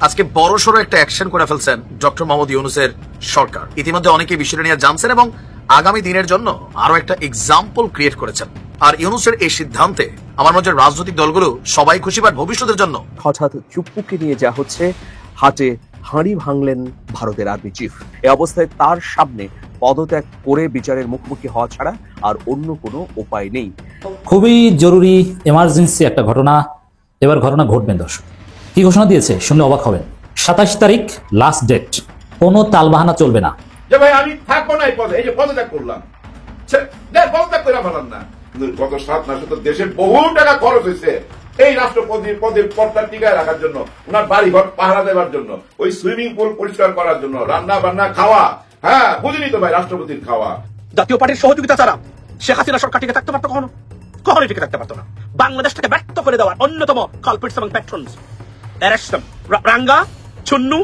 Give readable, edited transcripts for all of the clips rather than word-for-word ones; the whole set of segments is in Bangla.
আজকে বড়সড় একটা অ্যাকশন করে ফেলছেন ডক্টর মোহাম্মদ ইউনূসের সরকার। ইতিমধ্যে অনেকে বিষয়টা নিয়ে জানছেন এবং আগামী দিনের জন্য আরো একটা এক্সাম্পল ক্রিয়েট করেছেন। আর ইউনূসের এই সিদ্ধান্তে আমার মধ্যে রাজনৈতিক দলগুলো সবাই খুশি, বাট ভবিষ্যতের জন্য হঠাৎ চুপ্পুকে নিয়ে যা হচ্ছে, হাটে হাঁড়ি ভাঙলেন ভারতের আর্মি চিফ। এ অবস্থায় তার সামনে পদত্যাগ করে বিচারের মুখোমুখি হওয়া ছাড়া আর অন্য কোনো উপায় নেই। খুবই জরুরি এমার্জেন্সি একটা ঘটনা এবার ঘটনা ঘটবেন। দর্শক কি ঘোষণা দিয়েছে শুনলে অবাক হবেন। 27 তারিখ লাস্ট ডেট, কোনো তালবাহানা চলবে না। যে ভাই আমি থাকবো না এই পদে, এই যে পদত্যাগ করলাম, পদত্যাগ করে ফেলাম না। গত 7 মাসে তো দেশের বহু টাকা খরচ হয়েছে এই রাষ্ট্রপতির পদের পদটা টিকায় রাখার জন্য, ওনার বাড়ি ঘর পাহারা দেওয়ার জন্য, ওই সুইমিং পুল পরিষ্কার করার জন্য, রান্না বান্না খাওয়া। হ্যাঁ বুঝিনি তো ভাই, রাষ্ট্রপতির খাওয়া। জাতীয় পার্টির সহযোগিতা ছাড়া শেখ হাসিনা সরকার টিকে থাকতে পারতো? কখনোই টিকে থাকতে পারতো না। বাংলাদেশটাকে ব্যর্থ করে দেওয়ার অন্যতম কালপিটস এবং প্যাট্রনস রাঙ্গা, চুন্নু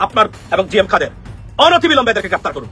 আপনার এবং জি এম খাদের, অনতিবিলম্বে এদেরকে গ্রেফতার করুন।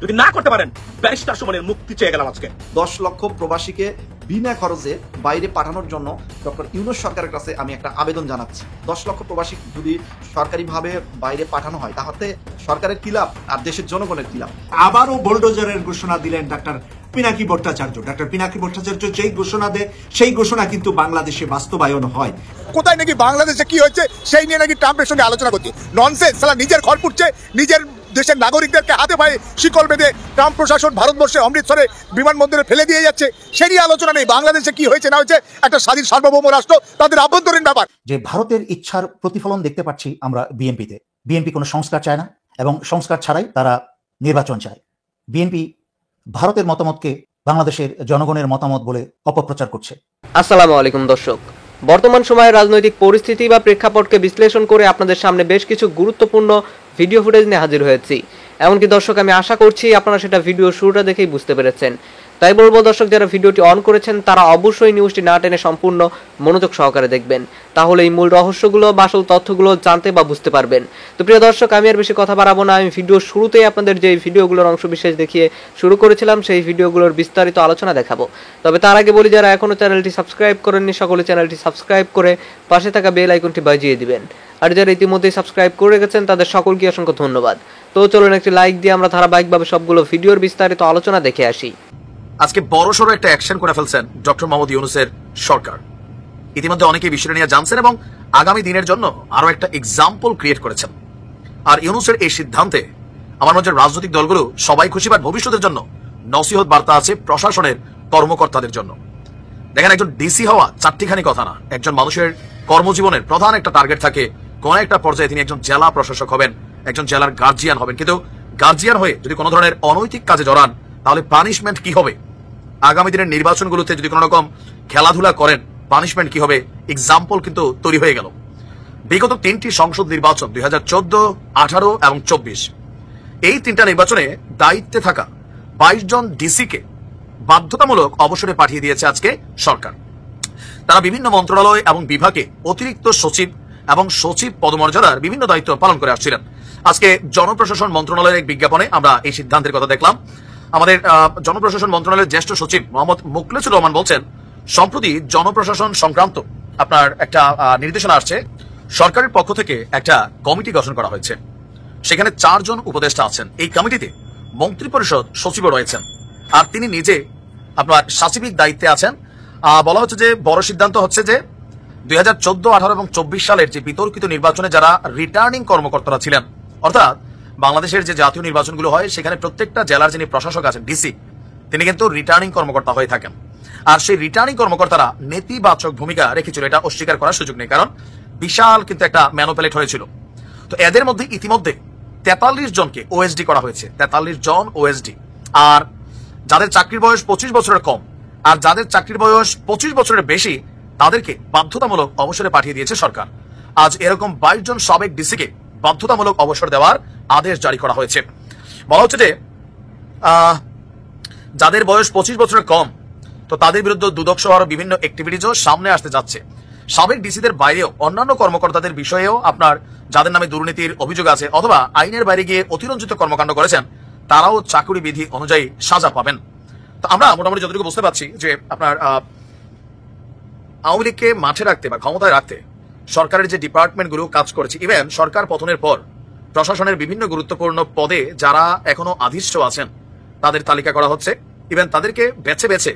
যদি না করতে পারেন, ব্যারিস্টার সুমনের মুক্তি চেয়ে গেলাম আজকে। 10 লক্ষ প্রবাসীকে বিনা খরচে বাইরে পাঠানোর জন্য ডক্টর ইউনূস সরকারের কাছে আমি একটা আবেদন জানাচ্ছি। 10 লক্ষ প্রবাসী যদি সরকারিভাবে বাইরে পাঠানো হয়, তাহলে সরকারের কি লাভ আর দেশের জনগণের কি লাভ? আবারও বোল্ডোজারের ঘোষণা দিলেন ডাক্তার পিনাকি ভট্টাচার্য। ডাক্তার পিনাকি ভট্টাচার্য যেই ঘোষণা দেয়, সেই ঘোষণা কিন্তু বাংলাদেশে বাস্তবায়ন হয়। কোথায় নাকি বাংলাদেশে কি হয়েছে সেই নিয়ে নাকি ট্রাম্পের সঙ্গে আলোচনা করছি। ননসেন্স! সালা নিজের ঘর পুড়ছে, নিজের দেশের নাগরিকদেরকে হাতে পায়ে শিকল বেঁধে ট্রাম্প প্রশাসন ভারতবর্ষে অমৃতসরে বিমানবন্দরে ফেলে দিয়ে যাচ্ছে। সেই নিয়ে আলোচনা নেই। বাংলাদেশে কি হয়েছে না হয়েছে একটা স্বাধীন সার্বভৌম রাষ্ট্র, তাদের আভ্যন্তরীণ ব্যাপার। যে ভারতের ইচ্ছার প্রতিফলন দেখতে পাচ্ছি আমরা বিএনপিতে। বিএনপি কোনো সংস্কার চায় না এবং সংস্কার ছাড়াই তারা নির্বাচন চায়। বিএনপি ভারতের মতামতকে বাংলাদেশের জনগণের মতামত বলে অপপ্রচার করছে। আসসালামু আলাইকুম দর্শক, বর্তমান সময়ের রাজনৈতিক পরিস্থিতি বা প্রেক্ষাপটকে বিশ্লেষণ করে আপনাদের সামনে বেশ কিছু গুরুত্বপূর্ণ ভিডিও ফুটেজ নিয়ে হাজির হয়েছি। এমনকি দর্শক আমি আশা করছি আপনারা সেটা ভিডিও শুরুটা দেখেই বুঝতে পেরেছেন। তাই বলবো দর্শক, যারা ভিডিওটি অন করেছেন তারা অবশ্যই নিউজটি না টেনে সম্পূর্ণ মনোযোগ সহকারে দেখবেন, তাহলে এই মূল রহস্যগুলো বা আসল তথ্যগুলো জানতে বা বুঝতে পারবেন। তো প্রিয় দর্শক, আমি আর বেশি কথা বাড়াবো না। আমি ভিডিও শুরুতেই আপনাদের যে ভিডিওগুলোর অংশ বিশেষ দেখিয়ে শুরু করেছিলাম, সেই ভিডিওগুলোর বিস্তারিত আলোচনা দেখাবো। তবে তার আগে বলি, যারা এখনো চ্যানেলটি সাবস্ক্রাইব করেননি সকলে চ্যানেলটি সাবস্ক্রাইব করে পাশে থাকা বেল আইকনটি বাজিয়ে দিবেন। আর যারা ইতিমধ্যেই সাবস্ক্রাইব করে রেখেছেন তাদের সকলকে অসংখ্য ধন্যবাদ। তো চলুন একটি লাইক দিয়ে আমরা ধারাবাহিকভাবে সবগুলো ভিডিওর বিস্তারিত আলোচনা দেখে আসি। আজকে বড়সড় একটা অ্যাকশন করে ফেলছেন ডক্টর মোহাম্মদ ইউনূসের সরকার। ইতিমধ্যে অনেকে বিষয়টা নিয়ে জানছেন এবং আগামী দিনের জন্য আরো একটা এক্সাম্পল ক্রিয়েট করেছেন। আর ইউনূসের এই সিদ্ধান্তে আমার মধ্যে রাজনৈতিক দলগুলো সবাই খুশি, বাট ভবিষ্যতের জন্য নসিহত বার্তা আছে প্রশাসনের কর্মকর্তাদের জন্য। দেখেন, একজন ডিসি হওয়া চারটিখানি কথা না। একজন মানুষের কর্মজীবনের প্রধান একটা টার্গেট থাকে, কোন একটা পর্যায়ে তিনি একজন জেলা প্রশাসক হবেন, একজন জেলার গার্জিয়ান হবেন। কিন্তু গার্জিয়ান হয়ে যদি কোনো ধরনের অনৈতিক কাজে জড়ান, তাহলে পানিশমেন্ট কি হবে? আগামী দিনের নির্বাচনগুলোতে যদি কোনো রকম খেলাধুলা করেন, পানিশমেন্ট কি হবে? এক্সাম্পল কিন্তু তৈরি হয়ে গেল। বিগত 3টি সংসদ নির্বাচন 2014, 18 এবং 24, এই 3টা নির্বাচনে দায়িত্বে থাকা 22 জন ডিসিকে বাধ্যতামূলক অবসরে পাঠিয়ে দিয়েছে আজকে সরকার। তারা বিভিন্ন মন্ত্রণালয় এবং বিভাগে অতিরিক্ত সচিব এবং সচিব পদমর্যাদার বিভিন্ন দায়িত্ব পালন করে আসছিলেন। আজকে জনপ্রশাসন মন্ত্রণালয়ের এক বিজ্ঞাপনে আমরা এই সিদ্ধান্তের কথা দেখলাম। আমাদের জনপ্রশাসন মন্ত্রণালয়ের জ্যেষ্ঠ সচিব মোহাম্মদ মুখলেছুর রহমান বলছেন, সম্প্রতি জনপ্রশাসন সংক্রান্ত আপনার একটা নির্দেশনা আসছে। সরকারের পক্ষ থেকে একটা কমিটি গঠন করা হয়েছে, সেখানে 4 জন উপদেষ্টা আছেন। এই কমিটিতে মন্ত্রিপরিষদ সচিবও রয়েছেন, আর তিনি নিজে আপনার সাচিবিক দায়িত্বে আছেন। বলা হচ্ছে যে বড় সিদ্ধান্ত হচ্ছে যে 2014, 18 এবং 24 সালের যে বিতর্কিত নির্বাচনে যারা রিটার্নিং কর্মকর্তারা ছিলেন, অর্থাৎ বাংলাদেশের যে জাতীয় নির্বাচনগুলো হয় সেখানে প্রত্যেকটা জেলার যিনি প্রশাসক আছেন ডিসি, তিনি কিন্তু রিটার্নিং কর্মকর্তা হয়ে থাকেন। আর সেই রিটার্নিং কর্মকর্তারা নেতিবাচক ভূমিকা রেখেছিল, এটা অস্বীকার করার সুযোগ নেই, কারণ বিশাল কিন্তু একটা ম্যানুপুলেট হয়েছিল। তো এদের মধ্যে ইতিমধ্যে 43 জনকে ওএসডি করা হয়েছে, 43 জন ওএসডি। আর যাদের চাকরির বয়স 25 বছরের কম আর যাদের চাকরির বয়স 25 বছরের বেশি, তাদেরকে বাধ্যতামূলক অবসরে পাঠিয়ে দিয়েছে সরকার। আজ এরকম 22 জন সাবেক ডিসিকে বাধ্যতামূলক অবসর দেওয়ার আদেশ জারি করা হয়েছে। বলা হচ্ছে যে যাদের বয়স 25 বছরের কম, তো তাদের বিরুদ্ধে দুদক সহ আরো বিভিন্ন অ্যাক্টিভিটিজও সামনে আসতে যাচ্ছে। সাবেক ডিসিদের বাইরেও অন্যান্য কর্মকর্তাদের বিষয়েও আপনার যাদের নামে দুর্নীতির অভিযোগ আছে অথবা আইনের বাইরে গিয়ে অতিরঞ্জিত কর্মকাণ্ড করেছেন, তারাও চাকরি বিধি অনুযায়ী সাজা পাবেন। তো আমরা মোটামুটি যতটুকু বুঝতে পারছি যে আপনার আওয়ামী লীগকে মাঠে রাখতে বা ক্ষমতায় রাখতে সরকারের যে ডিপার্টমেন্টগুলো কাজ করেছে, ইভেন সরকার পতনের পর প্রশাসনের বিভিন্ন গুরুত্বপূর্ণ পদে যারা এখনো অধিষ্ঠ আছেন তাদের তালিকা করা হচ্ছে, ইভেন তাদেরকে বেছে বেছে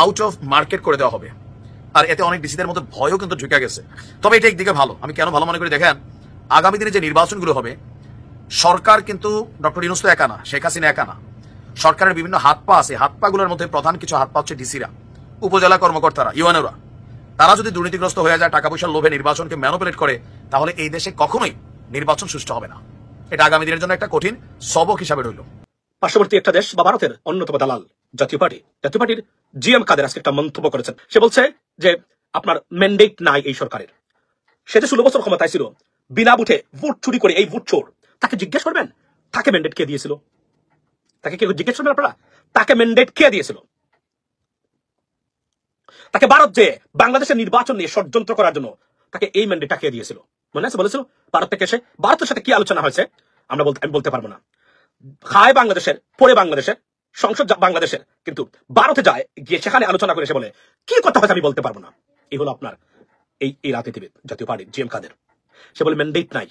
আউট অফ মার্কেট করে দেওয়া হবে। আর এতে অনেক ডিসিদের মধ্যে ভয়ও কিন্তু ঢুকে গেছে। তবে এটা একদিকে ভালো। আমি কেন ভালো মনে করি দেখেন, আগামী দিনে যে নির্বাচনগুলো হবে, সরকার কিন্তু ডক্টর ইউনূস তো একা না, শেখ হাসিনা একা না, সরকারের বিভিন্ন হাত পা আছে। হাত পাগুলোর মধ্যে প্রধান কিছু হাত পা হচ্ছে ডিসিরা, উপজেলা কর্মকর্তারা, ইউএনওরা। তারা যদি দুর্নীতিগ্রস্ত হয়ে যায়, টাকা পয়সার লোভে নির্বাচনকে ম্যানিপুলেট করে, তাহলে এই দেশে কখনোই নির্বাচন সুষ্ঠু হবে না। এটা আগামী দিনের জন্য একটা কঠিন সবক হিসাবে রইল। পার্শ্ববর্তী একটা দেশ বা ভারতের অন্যতম দালাল জাতীয় পার্টির জিএম কাদের আজকে একটা মন্তব্য করেছেন। সে বলছে যে আপনার ম্যান্ডেট নাই এই সরকারের। সে যে 16 বছর ক্ষমতায় ছিল, বিনা বুথে ভোট চুরি করে, এই ভোট চোর, তাকে জিজ্ঞেস করবেন তাকে ম্যান্ডেট কে দিয়েছিল? তাকে কেউ জিজ্ঞেস করবেন আপনারা তাকে ম্যান্ডেট কে দিয়েছিল? তাকে ভারত যে বাংলাদেশের নির্বাচন নিয়ে ষড়যন্ত্র করার জন্য তাকে এই ম্যান্ডেটটা কে দিয়েছিল? মনে আছে? বলেছিল ভারত থেকে এসে, ভারতের সাথে কি আলোচনা হয়েছে আমি বলতে পারবো না। খায় বাংলাদেশের, পরে বাংলাদেশের, সংসদ বাংলাদেশের, কিন্তু ভারতে যায় গিয়ে সেখানে আলোচনা করে এসে বলে কি কথা হয়েছে আমি বলতে পারবো না। এই হলো আপনার এই রাজনীতিবিদ জাতীয় পার্টির জিএম কাদের। সে বলে ম্যান্ডেট নাই।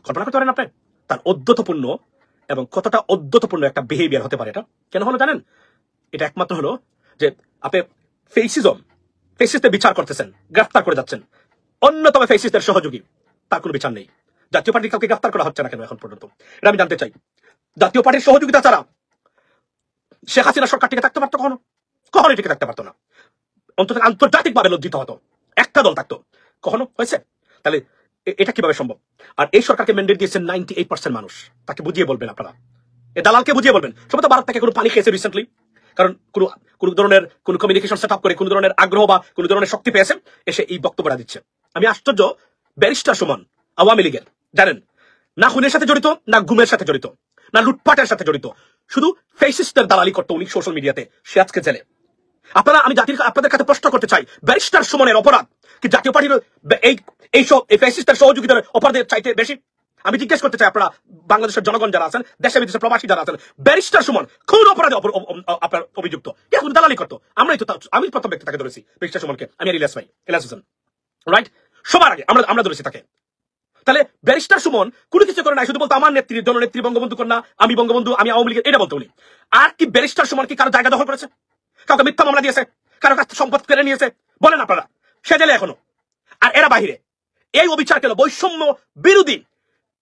কল্পনা করতে পারেন আপনি তার অদ্যতপূর্ণ এবং কতটা অদ্যতপূর্ণ একটা বিহেভিয়ার হতে পারে? এটা কেন হলো জানেন? এটা একমাত্র হলো যে আপনি ফেসিস্টদের বিচার করতেছেন, গ্রেফতার করে যাচ্ছেন, অন্যতম ফেসিস্টদের সহযোগী, তার কোনো বিচার নেই। জাতীয় পার্টির কাউকে গ্রেফতার করা হচ্ছে না কেন এখন পর্যন্ত? এটা আমি জানতে চাই। জাতীয় পার্টির সহযোগিতা ছাড়া শেখ হাসিনা সরকার টিকে থাকতে পারতো? কখনোই টিকে থাকতে পারতো না। অন্তত আন্তর্জাতিকভাবে লজ্জিত হতো। একটা দল থাকতো। কখনো হয়েছে? তাহলে এটা কিভাবে সম্ভব? আর এই সরকারকে ম্যান্ডেট দিয়েছেন 98% মানুষ। তাকে বুঝিয়ে বলবেন আপনারা, এই দালালকে বুঝিয়ে বলবেন। সম্ভবত ভারত থেকে কোনো পানি খেয়েছে রিসেন্টলি, কারণ কোন ধরনের কোন কমিউনিকেশন সেট আপ করে, কোন ধরনের আগ্রহ বা কোন ধরনের শক্তি পেয়েছেন, এসে এই বক্তব্যটা দিচ্ছে। আমি আশ্চর্য, ব্যারিস্টার সুমন আওয়ামী লীগের, জানেন না খুনের সাথে জড়িত, না গুমের সাথে জড়িত, না লুটপাটের সাথে জড়িত, শুধু ফেসিস্টদের দালালি করতো উনি সোশ্যাল মিডিয়াতে। সে আজকে জেলে। আমি আপনাদের কাছে প্রশ্ন করতে চাই, ব্যারিস্টার সুমনের অপরাধ কি জাতীয় পার্টির এই ফ্যাসিস্টের সহযোগিতার অপরাধের চাইতে বেশি? আমি জিজ্ঞেস করতে চাই আপনারা বাংলাদেশের জনগণ যারা আছেন, দেশে বিদেশে প্রবাসী যারা আছেন, ব্যারিস্টার সুমন কোন অপরাধে আপনার অভিযুক্ত? এখন দালালি করতো। আমি প্রথম ব্যক্তি তাকে ধরেছি, ব্যারিস্টার সুমনকে, আমি আর ইলিয়াস হোসেন, রাইট? সবার আগে আমরা ধরেছি তাকে। তাহলে ব্যারিস্টার সুমন কোনো কিছু করে নাই, শুধু বলতো আমার নেত্রী, জননেত্রী বঙ্গবন্ধু কন্যা, আমি বঙ্গবন্ধু, আমি আওয়ামী লীগের, এটা বলতো উনি। আর কি ব্যারিস্টার সুমন কি কারো জায়গা দখল করেছে? কাউকে মিথ্যা মামলা দিয়েছে? কারো কাছ থেকে সম্পদ কেড়ে নিয়েছে? বলেন আপনারা। সে জেলে এখনো। আর এরা বাহিরে। এই অবিচার কেন? বৈষম্য বিরোধী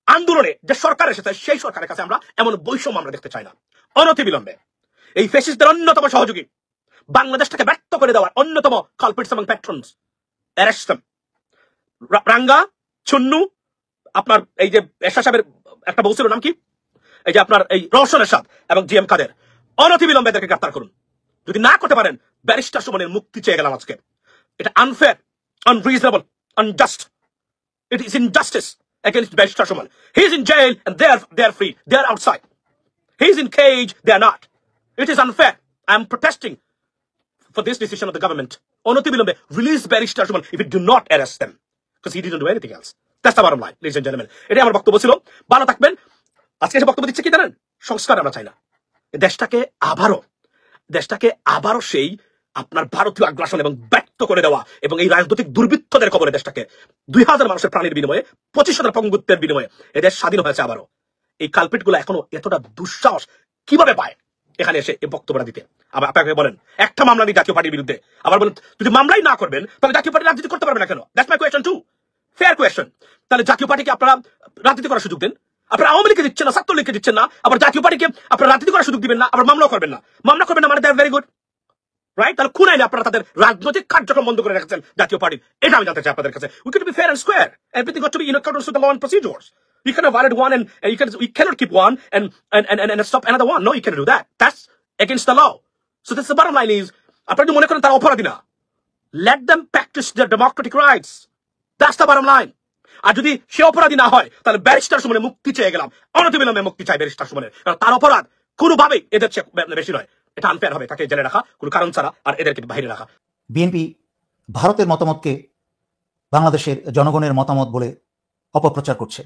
আন্দোলনে যে সরকার এসেছে, সেই সরকারের কাছে আমরা এমন বৈষম্য আমরা দেখতে চাই না। অনতিবিলম্বে এই ফ্যাসিস্টদের অন্যতম সহযোগী, বাংলাদেশটাকে ব্যর্থ করে দেওয়ার অন্যতম কালপিটস এবং প্যাট্রনস, অ্যারেস্ট দেম। রাঙ্গা, চুন্নু, আপনার এই যে এরশাদ সাহেবের একটা বউ ছিল, নাম কি, এই যে আপনার এই রওশন এরশাদ এবং জিএম কাদের, অনতিবিলম্বে এদেরকে গ্রেফতার করুন। যদি না করতে পারেন, ব্যারিস্টার সুমনের মুক্তি চেয়ে গেলাম আজকে। এটা unfair, unreasonable, unjust. It is injustice against Barrister Shuman. He is in jail and they are free. They are outside. He is in cage, they are not. It is unfair. I am protesting for this decision of the government. Onothibilombe, release Barrister Shuman if you do not arrest them. Because he didn't do anything else. That's the bottom line, ladies and gentlemen. এটাই আমার বক্তব্য ছিল। ভালো থাকবেন। আজকে এসে বক্তব্য দিচ্ছে কি জানেন? সংস্কার আমরা চাই না। দেশটাকে আবারও সেই আপনার ভারতীয় আগ্রাসন এবং ব্যর্থ করে দেওয়া এবং এই রাজনৈতিক দুর্বৃত্তদের কবলে দেশটাকে 2000 মানুষের প্রাণের বিনিময়ে, 25,000 পঙ্গুত্বের বিনিময়ে এদেশ স্বাধীন হয়েছে আবারও। এই কালপিট গুলো এখনো এতটা দুঃসাহস কিভাবে পায় এখানে এসে এই বক্তব্যটা দিতে? আবার আপনাকে বলেন একটা মামলা নেই জাতীয় পার্টির বিরুদ্ধে, আবার বলেন যদি মামলাই না করবেন তাহলে জাতীয় পার্টি রাজনীতি করতে পারবে না কেন? That's my question too, fair question. তাহলে জাতীয় পার্টিকে আপনারা রাজনীতি করার সুযোগ দেন, আপনারা আওয়ামী লীগকে দিচ্ছেন না, ছাত্রলীগকে দিচ্ছেন না, আবার জাতীয় পার্টিকে আপনারা রাজনীতি করার সুযোগ দিবেন না, আবার মামলা করবেন না। মানে দ্যাট ভেরি গুড, রাইট? তাহলে কোন আইনে আপনারা তাদের রাজনৈতিক কার্যক্রম বন্ধ করে রেখেছেন জাতীয় পার্টির? এটা আমি জানতে চাই আপনাদের কাছে। We could be fair and square. Everything got to be in accordance with the law and procedures. You cannot violate one and you cannot keep one and stop another one. No, you cannot do that. That's against the law. So that's the bottom line is, আপনারা যদি মনে করেন তারা অপরাধী না, let them practice their democratic rights. That's the bottom line. আর যদি সে অপরাধী না হয়, তাহলে ব্যারিস্টার সুমনের মুক্তি চেয়ে গেলাম। অনতিবিলম্বে মুক্তি চাই ব্যারিস্টার সুমনের, কারণ তার অপরাধ কোনোভাবেই এদের চেয়ে বেশি নয়। এটা আনফেয়ার হবে তাকে জেলে রাখা কোনো কারণ ছাড়া, আর এদেরকে বাইরে রাখা। বিএনপি ভারতের মতামতকে বাংলাদেশের জনগণের মতামত বলে অপপ্রচার করছে,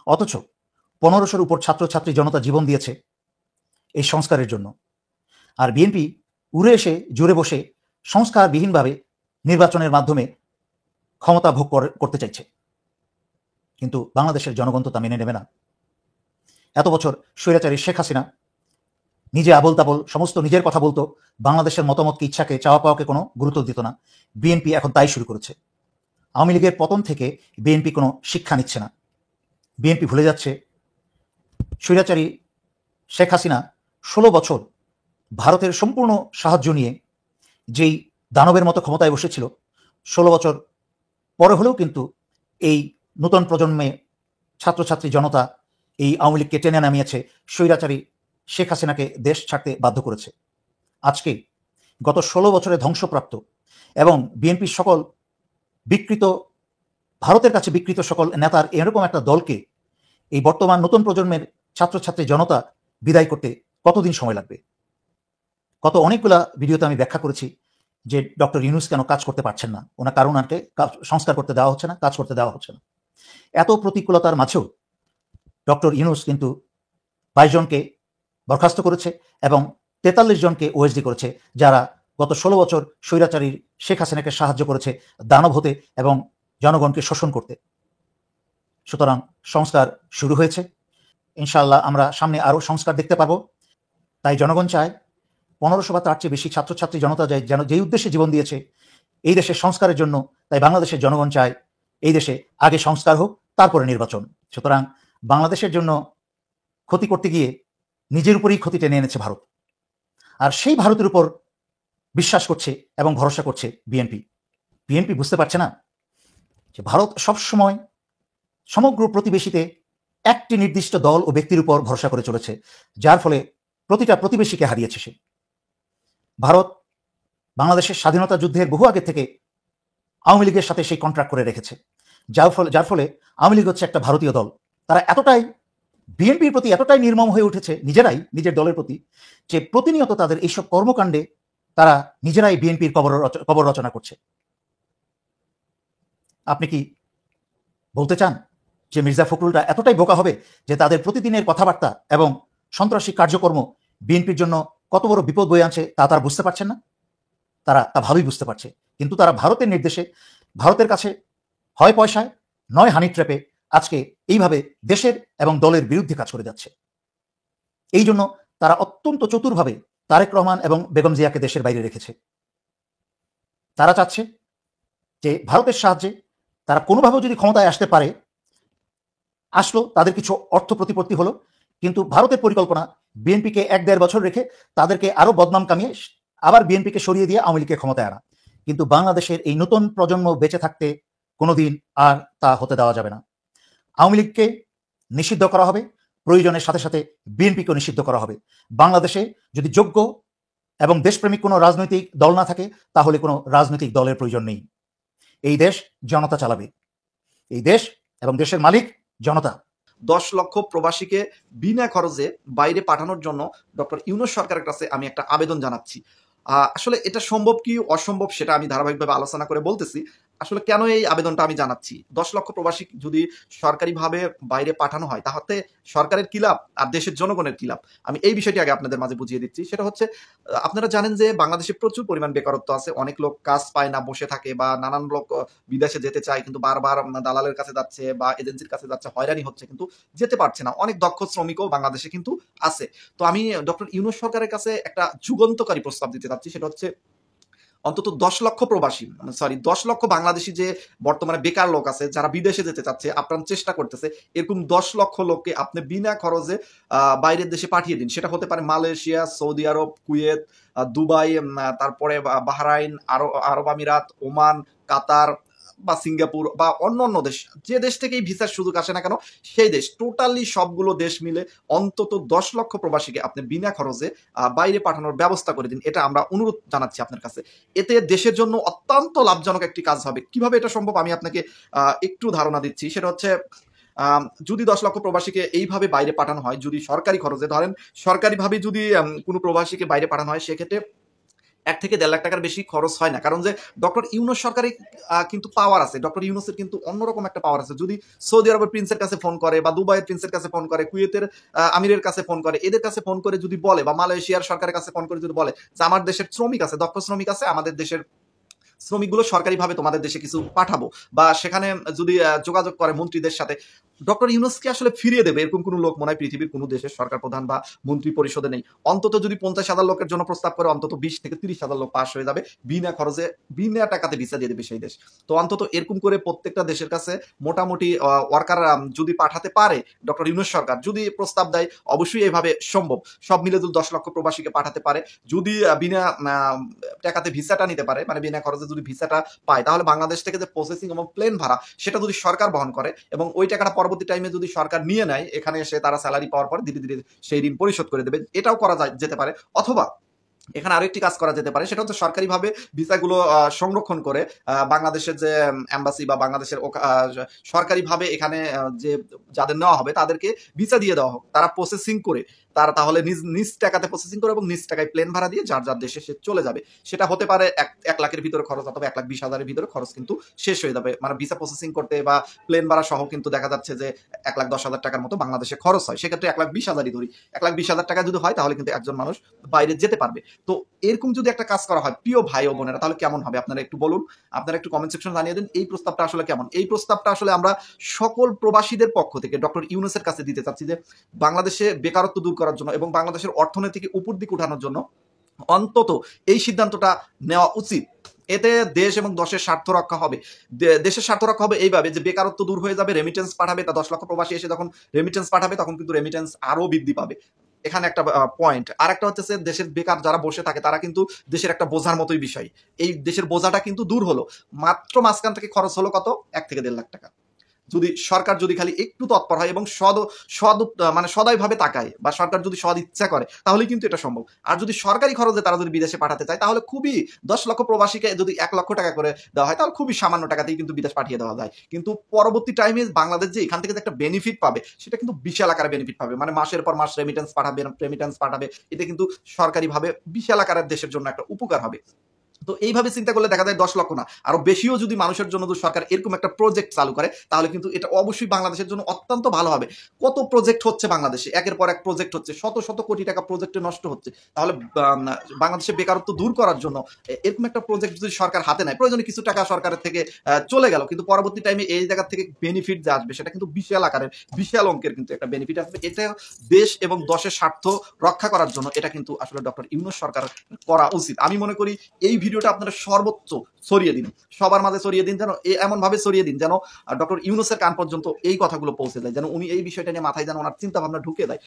অথচ 1500-র উপর ছাত্রছাত্রী জনতা জীবন দিয়েছে এই সংস্কারের জন্য। আর বিএনপি উড়ে এসে জুড়ে বসে সংস্কারবিহীনভাবে নির্বাচনের মাধ্যমে ক্ষমতা ভোগ করতে চাইছে, কিন্তু বাংলাদেশের জনগণ তো তা মেনে নেবে না। এত বছর স্বৈরাচারী শেখ হাসিনা নিজে আবল তাবল সমস্ত নিজের কথা বলতো, বাংলাদেশের মতামতকে, ইচ্ছাকে, চাওয়া পাওয়াকে কোনো গুরুত্ব দিত না। বিএনপি এখন তাই শুরু করেছে। আওয়ামী লীগের পতন থেকে বিএনপি কোনো শিক্ষা নিচ্ছে না। বিএনপি ভুলে যাচ্ছে স্বৈরাচারী শেখ হাসিনা 16 বছর ভারতের সম্পূর্ণ সাহায্য নিয়ে যেই দানবের মতো ক্ষমতায় বসেছিল, 16 বছর পরে হলেও কিন্তু এই নতুন প্রজন্মে ছাত্রছাত্রী জনতা এই আওয়ামী লীগকে টেনে নামিয়েছে, স্বৈরাচারী শেখ হাসিনাকে দেশ ছাড়তে বাধ্য করেছে। আজকে গত 16 বছরে ধ্বংসপ্রাপ্ত এবং বিএনপির সকল বিকৃত, ভারতের কাছে বিকৃত সকল নেতার এরকম একটা দলকে এই বর্তমান নতুন প্রজন্মের ছাত্রছাত্রী জনতা বিদায় করতে কতদিন সময় লাগবে? গত অনেকগুলা ভিডিওতে আমি ব্যাখ্যা করেছি যে ডক্টর ইউনূস কেন কাজ করতে পারছেন না, ওনার কারণ আনকে সংস্কার করতে দেওয়া হচ্ছে না, কাজ করতে দেওয়া হচ্ছে না। এত প্রতিকূলতার মাঝেও ডক্টর ইউনূস কিন্তু 22 জনকে বরখাস্ত করেছে এবং 43 জনকে ওএসডি করেছে, যারা গত 16 বছর স্বৈরাচারী শেখ হাসিনাকে সাহায্য করেছে দানব হতে এবং জনগণকে শোষণ করতে। সুতরাং সংস্কার শুরু হয়েছে, ইনশাআল্লাহ আমরা সামনে আরও সংস্কার দেখতে পাবো। তাই জনগণ চায় 1500 বা তার চেয়ে বেশি ছাত্রছাত্রী জনতা যায় যেন যেই উদ্দেশ্যে জীবন দিয়েছে এই দেশের সংস্কারের জন্য, তাই বাংলাদেশের জনগণ চায় এই দেশে আগে সংস্কার হোক, তারপরে নির্বাচন। সুতরাং বাংলাদেশের জন্য ক্ষতি করতে গিয়ে নিজের উপরেই ক্ষতি টেনে এনেছে ভারত, আর সেই ভারতের উপর বিশ্বাস করছে এবং ভরসা করছে বিএনপি। বিএনপি বুঝতে পারছে না যে ভারত সবসময় সমগ্র প্রতিবেশীতে একটি নির্দিষ্ট দল ও ব্যক্তির উপর ভরসা করে চলেছে, যার ফলে প্রতিটা প্রতিবেশীকে হারিয়েছে সে। ভারত বাংলাদেশের স্বাধীনতা যুদ্ধের বহু আগে থেকে আওয়ামী লীগের সাথে সেই কন্ট্রাক্ট করে রেখেছে, যার ফলে আওয়ামী লীগ হচ্ছে একটা ভারতীয় দল। তারা এতটাই বিএনপির প্রতি এতটাই নির্মম হয়ে উঠেছে নিজেরাই, নিজের দলের প্রতি, যে প্রতিনিয়ত তাদের এইসব কর্মকাণ্ডে তারা নিজেরাই বিএনপির কবর রচনা করছে। আপনি কি বলতে চান যে মির্জা ফখরুলরা এতটাই বোকা হবে যে তাদের প্রতিদিনের কথাবার্তা এবং সন্ত্রাসী কার্যকর্ম বিএনপির জন্য কত বড় বিপদ বয়ে আনছে তা তারা বুঝতে পারছেন না? তারা তা ভালোই বুঝতে পারছে, কিন্তু তারা ভারতের নির্দেশে, ভারতের কাছে হয় পয়সায় নয় হানি ট্র্যাপে আজকে এইভাবে দেশের এবং দলের বিরুদ্ধে কাজ করে যাচ্ছে। এই জন্য তারা অত্যন্ত চতুরভাবে তারেক রহমান এবং বেগম জিয়াকে দেশের বাইরে রেখেছে। তারা চাচ্ছে যে ভারতের সাহায্যে তারা কোনোভাবেও যদি ক্ষমতায় আসতে পারে, আসলো, তাদের কিছু অর্থ প্রতিপত্তি হলো, কিন্তু ভারতের পরিকল্পনা বিএনপিকে 1-1.5 বছর রেখে তাদেরকে আরো বদনাম কামিয়ে আবার বিএনপিকে সরিয়ে দিয়ে আওয়ামী লীগকে ক্ষমতায় আনা। কিন্তু বাংলাদেশের এই নতুন প্রজন্ম বেঁচে থাকতে কোনোদিন আর তা হতে দেওয়া যাবে না। আওয়ামী লীগকে নিষিদ্ধ করা হবে, প্রয়োজনের সাথে সাথে বিএনপিকেও নিষিদ্ধ করা হবে। বাংলাদেশে যদি যোগ্য এবং দেশপ্রেমিক কোনো রাজনৈতিক দল না থাকে, তাহলে কোনো রাজনৈতিক দলের প্রয়োজন নেই। এই দেশ জনতা চালাবে, এই দেশ এবং দেশের মালিক জনতা। 10 লক্ষ প্রবাসীকে বিনা খরচে বাইরে পাঠানোর জন্য ডক্টর ইউনূস সরকারের কাছে আমি একটা আবেদন জানাচ্ছি। আসলে এটা সম্ভব কি অসম্ভব সেটা আমি ধারাবাহিকভাবে আলোচনা করে বলতেছি। আসলে কেন এই আবেদনটা আমি জানাচ্ছি, 10 লক্ষ প্রবাসী যদি সরকারিভাবে বাইরে পাঠানো হয়, তাহলে সরকারের কি লাভ আর দেশের জনগণের কি লাভ, আমি এই বিষয়টি আগে আপনাদের মাঝে বুঝিয়ে দিচ্ছি। সেটা হচ্ছে, আপনারা জানেন যে বাংলাদেশে প্রচুর পরিমাণ বেকারত্ব আছে, অনেক লোক কাজ পায় না, বসে থাকে, বা নানান লোক বিদেশে যেতে চায় কিন্তু বারবার দালালের কাছে যাচ্ছে বা এজেন্সির কাছে যাচ্ছে, হয়রানি হচ্ছে কিন্তু যেতে পারছে না। অনেক দক্ষ শ্রমিকও বাংলাদেশে কিন্তু আছে। তো আমি ডক্টর ইউনূস সরকারের কাছে একটা যুগান্তকারী প্রস্তাব দিতে চাচ্ছি, সেটা হচ্ছে অন্তত 10 লক্ষ প্রবাসী, 10 লক্ষ বাংলাদেশি যে বর্তমানে বেকার লোক আছে, যারা বিদেশে যেতে চাচ্ছে, আপ্রাণ চেষ্টা করতেছে, এরকম 10 লক্ষ লোককে আপনি বিনা খরচে বাইরের দেশে পাঠিয়ে দিন। সেটা হতে পারে মালয়েশিয়া, সৌদি আরব, কুয়েত, দুবাই, তারপরে বাহরাইন, আরব আমিরাত, ওমান, কাতার বা সিঙ্গাপুর বা অন্য দেশ, যে দেশ থেকেই ভিসার সুযোগ আসে না কেন, সেই দেশ টোটালি সবগুলো দেশ মিলে অন্তত 10 লক্ষ প্রবাসীকে আপনি বিনা খরচে বাইরে পাঠানোর ব্যবস্থা করে দিন। এটা আমরা অনুরোধ জানাচ্ছি আপনার কাছে। এতে দেশের জন্য অত্যন্ত লাভজনক একটি কাজ হবে। কিভাবে এটা সম্ভব আমি আপনাকে একটু ধারণা দিচ্ছি। সেটা হচ্ছে, যদি 10 লক্ষ প্রবাসীকে এইভাবে বাইরে পাঠানো হয়, যদি সরকারি খরচে, ধরেন সরকারিভাবে যদি কোনো প্রবাসীকে বাইরে পাঠানো হয়, সেক্ষেত্রে 1 থেকে 1.5 লাখ টাকার বেশি খরচ হয় না। কারণ যে ডক্টর ইউনূস সরকারের কিন্তু পাওয়ার আছে, ডক্টর ইউনূসের কিন্তু অন্যরকম একটা পাওয়ার আছে। যদি সৌদি আরবের প্রিন্সের কাছে ফোন করে, বা দুবাইয়ের প্রিন্সের কাছে ফোন করে, কুয়েতের আমিরের কাছে ফোন করে, এদের কাছে ফোন করে যদি বলে, বা মালয়েশিয়ার সরকারের কাছে ফোন করে যদি বলে যে আমার দেশের শ্রমিক আছে, দক্ষ শ্রমিক আছে, আমাদের দেশের শ্রমিকগুলো সরকারিভাবে তোমাদের দেশে কিছু পাঠাবো, বা সেখানে যদি যোগাযোগ করে মন্ত্রীদের সাথে, ডক্টর ইউনূসকে আসলে ফিরিয়ে দেবে এরকম কোনো লোক মনে হয় পৃথিবীর কোনো দেশের সরকার প্রধান বা মন্ত্রী পরিষদে নেই। অন্তত যদি 50,000 লোকের জন্য প্রস্তাব করে অন্তত 20 থেকে 30,000 লোক পাস হয়ে যাবে বিনা খরচে, বিনা টাকাতে ভিসা দিয়ে দেবে সেই দেশ। তো অন্তত এরকম করে প্রত্যেকটা দেশের কাছে মোটামুটি ওয়ার্কার যদি পাঠাতে পারে ডক্টর ইউনূস সরকার, যদি প্রস্তাব দেয়, অবশ্যই এইভাবে সম্ভব। সব মিলে যদি 10 লক্ষ প্রবাসীকে পাঠাতে পারে, যদি বিনা টাকাতে ভিসাটা নিতে পারে, মানে বিনা খরচে যদি ভিসাটা পায়, তাহলে বাংলাদেশ থেকে যে প্রসেসিং এবং প্লেন ভাড়া সেটা যদি সরকার বহন করে এবং ওই টাকাটা পরবর্তী টাইমে যদি সরকার নিয়ে নেয়, এখানে এসে তারা স্যালারি পাওয়ার পর ধীরে ধীরে সেই ঋণ পরিশোধ করে দেবে, এটাও করা যেতে পারে। অথবা এখানে আরো একটি কাজ করা যেতে পারে, সেটা হচ্ছে সরকারিভাবে ভিসাগুলো সংরক্ষণ করে বাংলাদেশের যে এম্বাসি বা বাংলাদেশের সরকারিভাবে এখানে যে যাদের নেওয়া হবে তাদেরকে ভিসা দিয়ে দেওয়া হোক, তারা প্রসেসিং করে তারা তাহলে নিজ টাকাতে প্রসেসিং করে এবং নিজ টাকায় প্লেন ভাড়া দিয়ে যার যার দেশে সে চলে যাবে। সেটা হতে পারে 1 লাখের ভিতরে খরচ, অথবা 1,20,000-এর ভিতরে খরচ কিন্তু শেষ হয়ে যাবে। মানে ভিসা প্রসেসিং করতে বা প্লেন ভাড়া সহ কিন্তু দেখা যাচ্ছে যে 1,10,000 টাকার মতো বাংলাদেশে খরচ হয়। সেক্ষেত্রে 1,20,000-ই ধরি, 1,20,000 টাকা যদি হয় তাহলে কিন্তু একজন মানুষ বাইরে যেতে পারবে। তো এরকম যদি একটা কাজ করা হয় প্রিয় ভাই ও বোনেরা, তাহলে কেমন হবে আপনারা একটু বলুন, আপনারা একটু কমেন্ট সেকশনে জানিয়ে দিন এই প্রস্তাবটা আসলে কেমন। এই প্রস্তাবটা আসলে আমরা সকল প্রবাসীদের পক্ষ থেকে ডক্টর ইউনূসের কাছে দিতে চাচ্ছি যে বাংলাদেশে বেকারত্ব দূর করার জন্য এবং বাংলাদেশের অর্থনীতিকে উপর দিকে উঠানোর জন্য অন্তত এই সিদ্ধান্তটা নেওয়া উচিত। এতে দেশ এবং দশের স্বার্থ রক্ষা হবে। দেশের স্বার্থ রক্ষা হবে এইভাবে যে বেকারত্ব দূর হয়ে যাবে, রেমিটেন্স পাঠাবে, তা 10 লক্ষ প্রবাসী এসে যখন রেমিটেন্স পাঠাবে তখন কিন্তু রেমিটেন্স আরো বৃদ্ধি পাবে। এখানে একটা পয়েন্ট। আর একটা হচ্ছে দেশের বেকার যারা বসে থাকে তারা কিন্তু দেশের একটা বোঝার মতোই বিষয়। এই দেশের বোঝাটা কিন্তু দূর হলো। মাত্র মাঝখান থেকে খরচ হলো কত? 1 থেকে 1.5 লাখ টাকা। যদি সরকার যদি খালি একটু তৎপর হয় এবং মানে সদয়ভাবে তাকায়, বা সরকার যদি সদ ইচ্ছা করে, তাহলে কিন্তু এটা সম্ভব। আর যদি সরকারি খরচে তারা যদি বিদেশে পাঠাতে চায়, তাহলে খুবই 10 লক্ষ প্রবাসীকে যদি 1 লক্ষ টাকা করে দেওয়া হয়, তাহলে খুবই সামান্য টাকাতেই কিন্তু বিদেশ পাঠিয়ে দেওয়া যায়। কিন্তু পরবর্তী টাইমে বাংলাদেশ যে এখান থেকে যে একটা বেনিফিট পাবে, সেটা কিন্তু বিশাল আকারে বেনিফিট পাবে। মানে মাসের পর মাস রেমিটেন্স পাঠাবে, এতে কিন্তু সরকারিভাবে বিশাল আকারের দেশের জন্য একটা উপকার হবে। তো এইভাবে চিন্তা করলে দেখা যায় 10 লক্ষ না, আরো বেশিও যদি মানুষের জন্য সরকার এরকম একটা প্রজেক্ট চালু করে, তাহলে কিন্তু এটা অবশ্যই বাংলাদেশের জন্য অত্যন্ত ভালো হবে। কত প্রজেক্ট হচ্ছে বাংলাদেশে, একের পর এক প্রজেক্ট হচ্ছে, শত শত কোটি টাকা প্রজেক্টে নষ্ট হচ্ছে। তাহলে বাংলাদেশে বেকারত্ব দূর করার জন্য এরকম একটা প্রজেক্ট যদি সরকার হাতে নেয়, প্রয়োজনে কিছু টাকা সরকারের থেকে চলে গেল, কিন্তু পরবর্তী টাইমে এই জায়গা থেকে বেনিফিট যে আসবে সেটা কিন্তু বিশাল আকারের, বিশাল অঙ্কের কিন্তু একটা বেনিফিট আসবে। এটা দেশ এবং দশের স্বার্থ রক্ষা করার জন্য এটা কিন্তু আসলে ডক্টর ইউনূস সরকার করা উচিত। আমি মনে করি এই ভিডিওটা আপনারা সর্বোচ্চ ছড়িয়ে দিন, সবার মাঝে ছড়িয়ে দিন, যেন এমন ভাবে ছড়িয়ে দিন যেন ডক্টর ইউনূসের কান পর্যন্ত এই কথাগুলো পৌঁছে যায়, যেন উনি এই বিষয়টা নিয়ে মাথায় যেন ওনার চিন্তা ভাবনা ঢুকে দেয়।